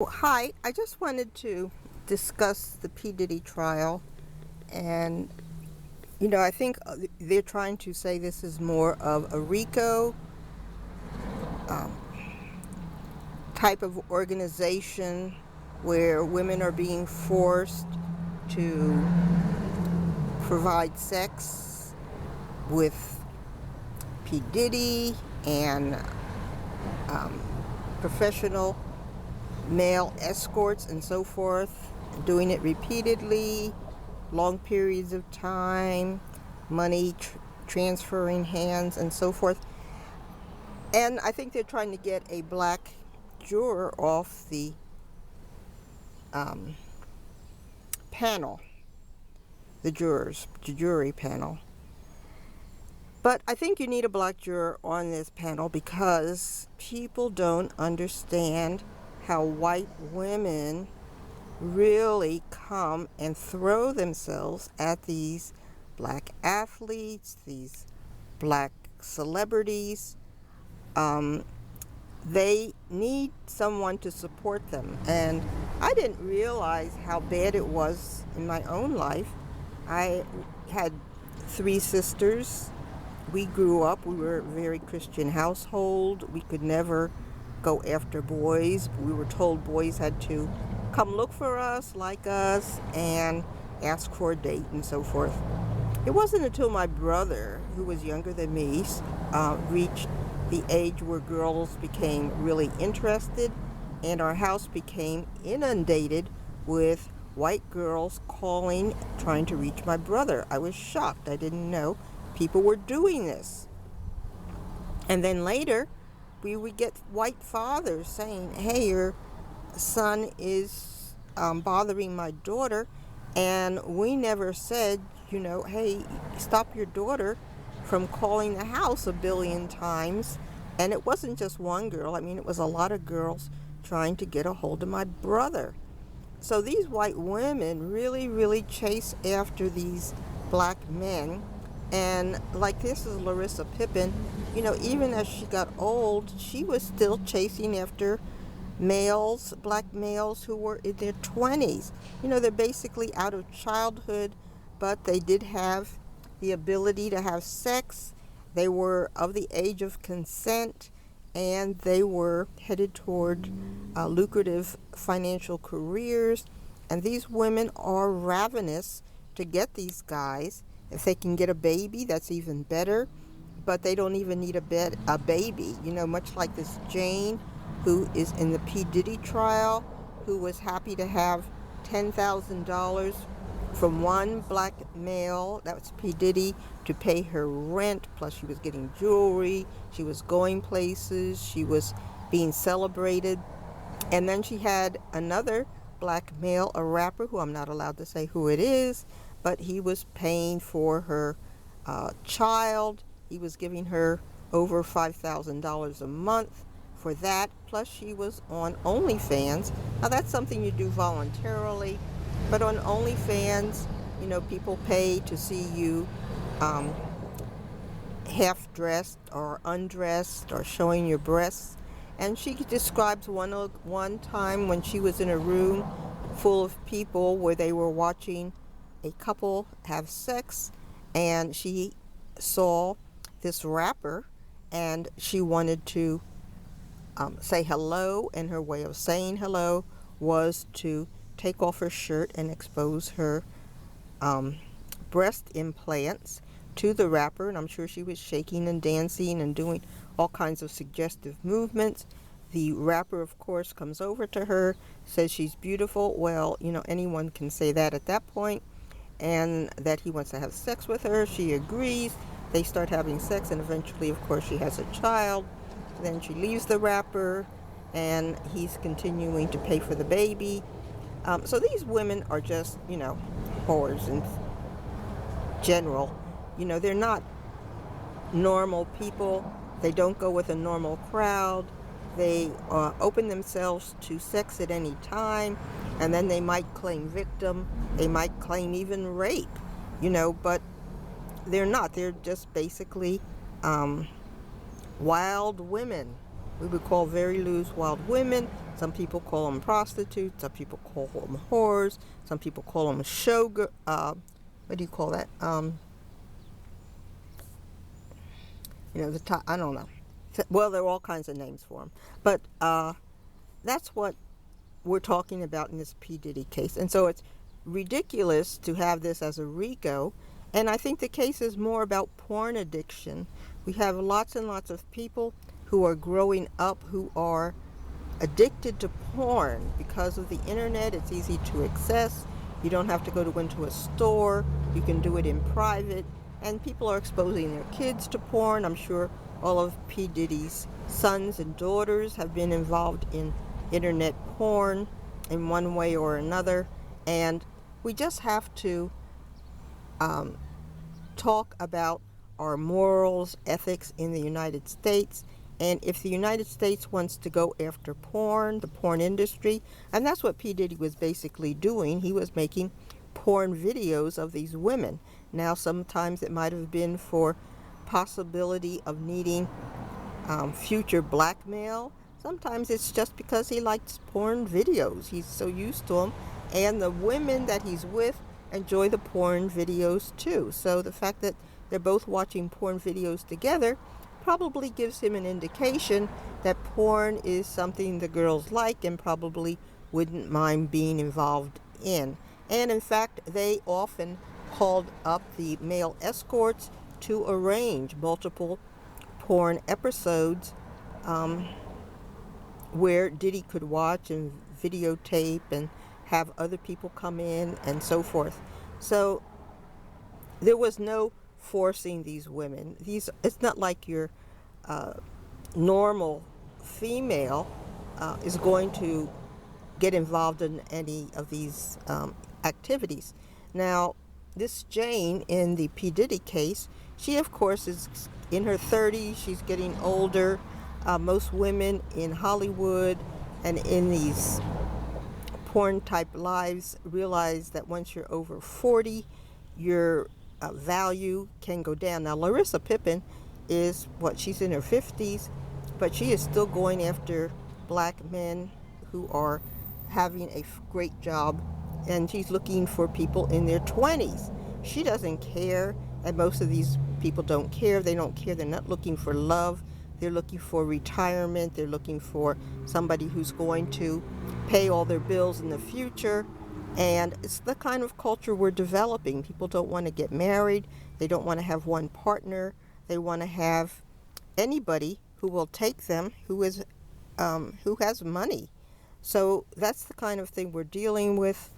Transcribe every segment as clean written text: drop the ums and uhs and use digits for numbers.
Hi, I just wanted to discuss the P. Diddy trial. And, I think they're trying to say this is more of a RICO um, type of organization where women are being forced to provide sex with P. Diddy and um, professional male escorts and so forth, doing it repeatedly, long periods of time, money transferring hands and so forth. And I think they're trying to get a black juror off the um, panel, the jury panel. But I think you need a black juror on this panel because people don't understand how white women really come and throw themselves at these black athletes, these black celebrities. Um, they need someone to support them. And I didn't realize how bad it was in my own life. I had three sisters. We grew up, we were a very Christian household. We could never go after boys. We were told boys had to come look for us, like us, and ask for a date and so forth. It wasn't until my brother, who was younger than me, reached the age where girls became really interested, and our house became inundated with white girls calling, trying to reach my brother. I was shocked. I didn't know people were doing this. And then later, we would get white fathers saying, hey, your son is bothering my daughter. And we never said, hey, stop your daughter from calling the house a billion times. And it wasn't just one girl. I mean, it was a lot of girls trying to get a hold of my brother. So these white women really, really chase after these black men. And like this is Larissa Pippin, even as she got old, she was still chasing after males, black males who were in their 20s. They're basically out of childhood, but they did have the ability to have sex. They were of the age of consent, and they were headed toward lucrative financial careers. And these women are ravenous to get these guys. If they can get a baby, that's even better. But they don't even need a baby. Much like this Jane, who is in the P. Diddy trial, who was happy to have $10,000 from one black male, that was P. Diddy, to pay her rent. Plus she was getting jewelry, she was going places, she was being celebrated. And then she had another black male, a rapper, who I'm not allowed to say who it is, but he was paying for her child. He was giving her over $5,000 a month for that. Plus she was on OnlyFans. Now that's something you do voluntarily, but on OnlyFans, people pay to see you half dressed or undressed or showing your breasts. And she describes one time when she was in a room full of people where they were watching a couple have sex, and she saw this rapper, and she wanted to say hello, and her way of saying hello was to take off her shirt and expose her breast implants to the rapper. And I'm sure she was shaking and dancing and doing all kinds of suggestive movements. The rapper, of course, comes over to her, says she's beautiful. Well, anyone can say that at that point, and that he wants to have sex with her. She agrees. They start having sex, and eventually, of course, she has a child. Then she leaves the rapper, and he's continuing to pay for the baby. So these women are just, whores in general. They're not normal people. They don't go with a normal crowd. They open themselves to sex at any time, and then they might claim victim. They might claim even rape, but they're not. They're just basically wild women. We would call very loose wild women. Some people call them prostitutes. Some people call them whores. Some people call them what do you call that? I don't know. Well, there are all kinds of names for them. But that's what we're talking about in this P. Diddy case. And so it's ridiculous to have this as a RICO. And I think the case is more about porn addiction. We have lots and lots of people who are growing up who are addicted to porn because of the internet. It's easy to access. You don't have to go into a store. You can do it in private. And people are exposing their kids to porn. I'm sure all of P. Diddy's sons and daughters have been involved in internet porn in one way or another. And we just have to talk about our morals, ethics in the United States. And if the United States wants to go after porn, the porn industry, and that's what P. Diddy was basically doing, he was making porn videos of these women. Now, sometimes it might have been for possibility of needing future blackmail. Sometimes it's just because he likes porn videos. He's so used to them. And the women that he's with enjoy the porn videos too. So the fact that they're both watching porn videos together probably gives him an indication that porn is something the girls like and probably wouldn't mind being involved in. And in fact, they often called up the male escorts to arrange multiple porn episodes where Diddy could watch and videotape and have other people come in and so forth. So there was no forcing these women. It's not like your normal female is going to get involved in any of these activities. Now, this Jane in the P. Diddy case, she of course is in her 30s. She's getting older. Most women in Hollywood and in these porn type lives realize that once you're over 40, your value can go down. Now, Larissa Pippin is she's in her 50s, but she is still going after black men who are having a great job, and she's looking for people in their 20s. She doesn't care, and most of these people don't care. They don't care. They're not looking for love. They're looking for retirement. They're looking for somebody who's going to pay all their bills in the future. And it's the kind of culture we're developing. People don't want to get married. They don't want to have one partner. They want to have anybody who will take them, who has money. So that's the kind of thing we're dealing with.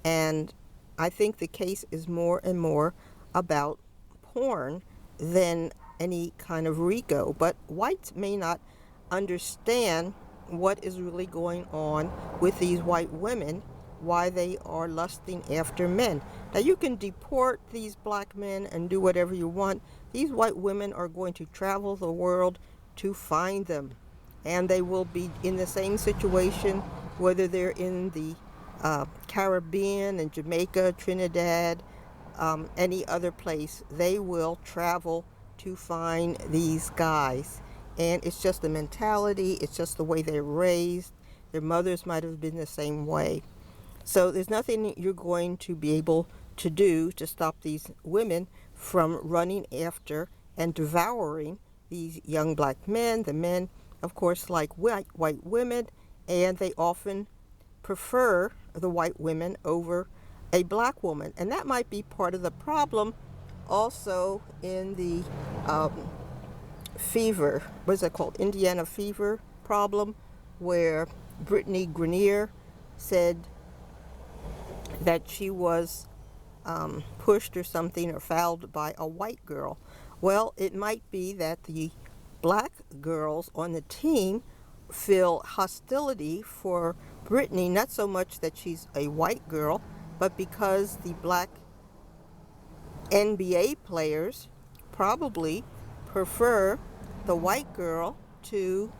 And I think the case is more and more about porn than any kind of RICO. But whites may not understand what is really going on with these white women, why they are lusting after men. Now, you can deport these black men and do whatever you want. These white women are going to travel the world to find them. And they will be in the same situation, whether they're in the Caribbean and Jamaica, Trinidad, any other place. They will travel to find these guys. And it's just the mentality. It's just the way they're raised. Their mothers might have been the same way. So there's nothing you're going to be able to do to stop these women from running after and devouring these young black men. The men, of course, like white women, and they often prefer the white women over a black woman. And that might be part of the problem also in the fever, what is that called? Indiana fever problem, where Brittany Grenier said that she was pushed or something or fouled by a white girl. Well, it might be that the black girls on the team feel hostility for Brittany, not so much that she's a white girl, but because the black NBA players probably prefer the white girl to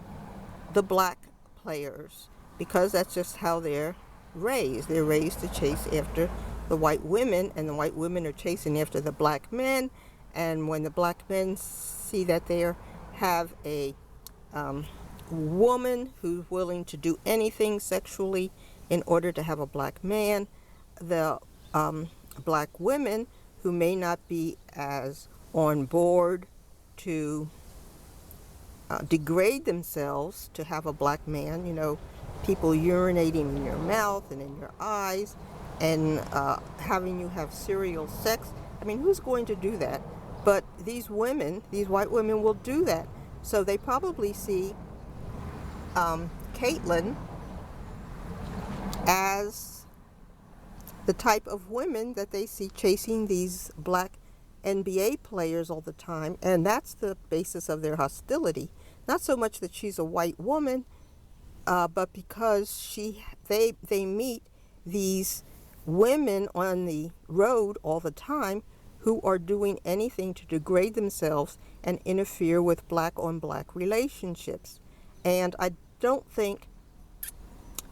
the black players, because that's just how they're raised. They're raised to chase after the white women, and the white women are chasing after the black men. And when the black men see that they have a woman who's willing to do anything sexually in order to have a black man, the black women who may not be as on board to degrade themselves to have a black man, people urinating in your mouth and in your eyes and having you have serial sex. I mean, who's going to do that? But these women, these white women will do that. So they probably see Caitlyn as the type of women that they see chasing these black NBA players all the time, and that's the basis of their hostility. Not so much that she's a white woman, but because they meet these women on the road all the time who are doing anything to degrade themselves and interfere with black-on-black relationships. And I don't think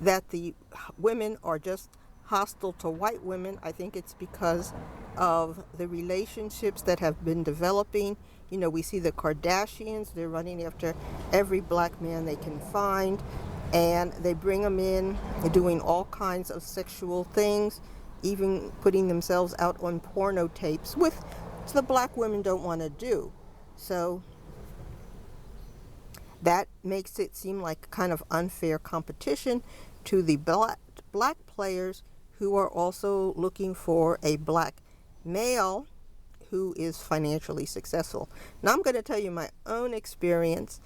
that the women are just hostile to white women. I think it's because of the relationships that have been developing. We see the Kardashians, they're running after every black man they can find, and they bring them in, they're doing all kinds of sexual things, even putting themselves out on porno tapes, which the black women don't want to do. So that makes it seem like kind of unfair competition to the black players who are also looking for a black male who is financially successful. Now I'm going to tell you my own experience.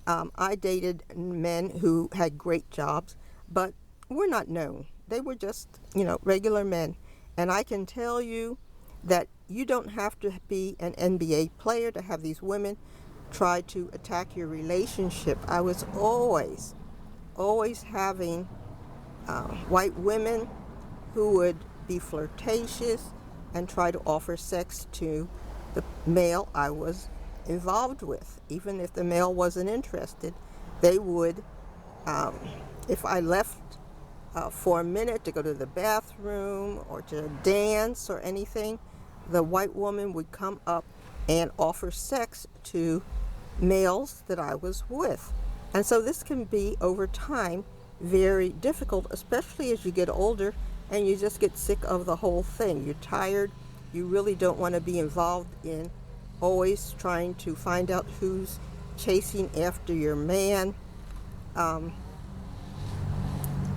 I dated men who had great jobs, but were not known. They were just, regular men. And I can tell you that you don't have to be an NBA player to have these women try to attack your relationship. I was always having white women who would be flirtatious and try to offer sex to the male I was involved with. Even if the male wasn't interested, they would, if I left for a minute to go to the bathroom or to dance or anything, the white woman would come up and offer sex to males that I was with. And so this can be, over time, very difficult, especially as you get older and you just get sick of the whole thing. You're tired. You really don't want to be involved in always trying to find out who's chasing after your man.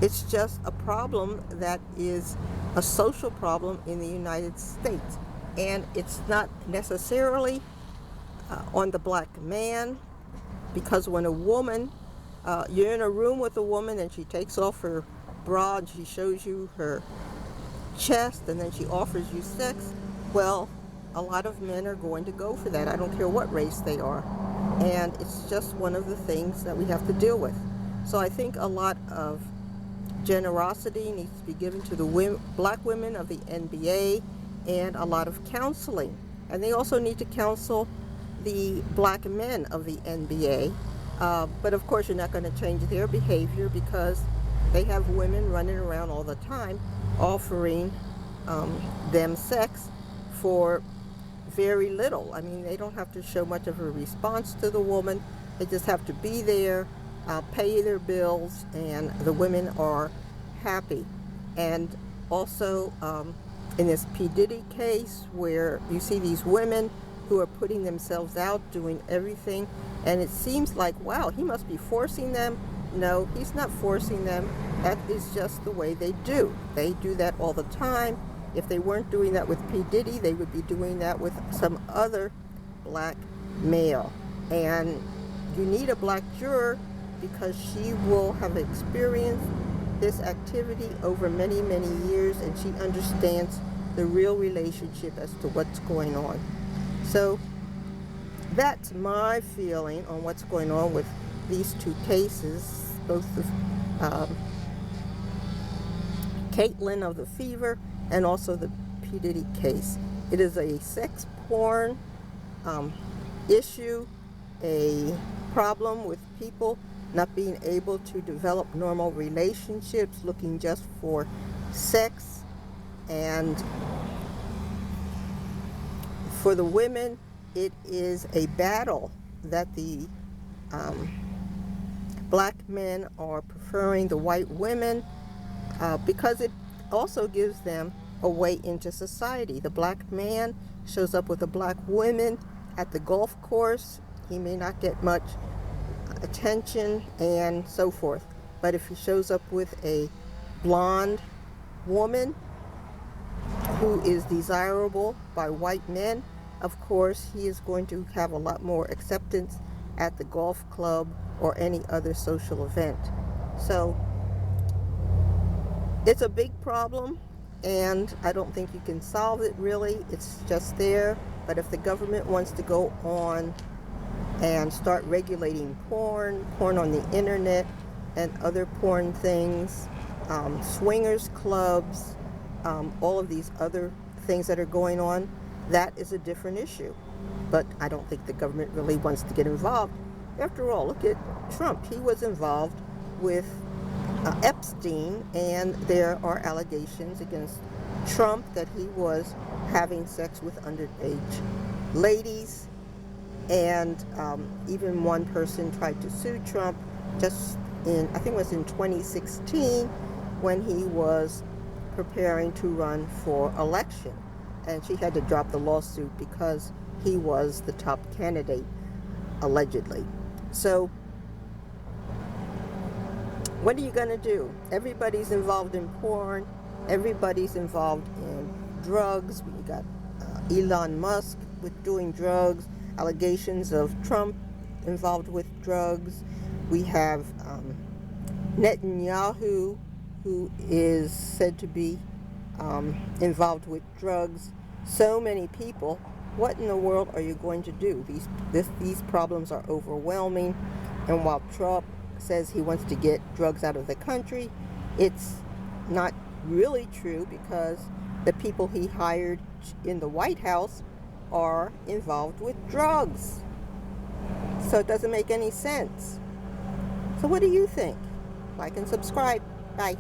It's just a problem that is a social problem in the United States. And it's not necessarily on the black man, because when a woman, you're in a room with a woman and she takes off her bra and she shows you her chest and then she offers you sex, well, a lot of men are going to go for that. I don't care what race they are. And it's just one of the things that we have to deal with. So I think a lot of generosity needs to be given to the black women of the NBA, and a lot of counseling. And they also need to counsel the black men of the NBA. But of course, you're not going to change their behavior because they have women running around all the time offering them sex for very little. I mean, they don't have to show much of a response to the woman. They just have to be there, pay their bills, and the women are happy. And also, in this P. Diddy case, where you see these women who are putting themselves out, doing everything, and it seems like, wow, he must be forcing them. No, he's not forcing them. That is just the way they do. They do that all the time. If they weren't doing that with P. Diddy, they would be doing that with some other black male. And you need a black juror because she will have experienced this activity over many, many years, and she understands the real relationship as to what's going on. So that's my feeling on what's going on with these two cases, both the Caitlyn of the Fever and also the P. Diddy case. It is a sex porn issue, a problem with people not being able to develop normal relationships, looking just for sex. And for the women, it is a battle that the Black men are preferring the white women because it also gives them a way into society. The black man shows up with a black woman at the golf course. He may not get much attention and so forth. But if he shows up with a blonde woman who is desirable by white men, of course, he is going to have a lot more acceptance at the golf club or any other social event. So it's a big problem, and I don't think you can solve it really. It's just there. But if the government wants to go on and start regulating porn on the internet and other porn things, swingers clubs, all of these other things that are going on, that is a different issue. But I don't think the government really wants to get involved. After all, look at Trump. He was involved with Epstein, and there are allegations against Trump that he was having sex with underage ladies. And even one person tried to sue Trump just I think it was in 2016, when he was preparing to run for election. And she had to drop the lawsuit because he was the top candidate, allegedly. So what are you going to do? Everybody's involved in porn. Everybody's involved in drugs. We got Elon Musk with doing drugs, allegations of Trump involved with drugs. We have Netanyahu, who is said to be involved with drugs. So many people. What in the world are you going to do? These problems are overwhelming. And while Trump says he wants to get drugs out of the country, it's not really true, because the people he hired in the White House are involved with drugs. So it doesn't make any sense. So what do you think? Like and subscribe. Bye.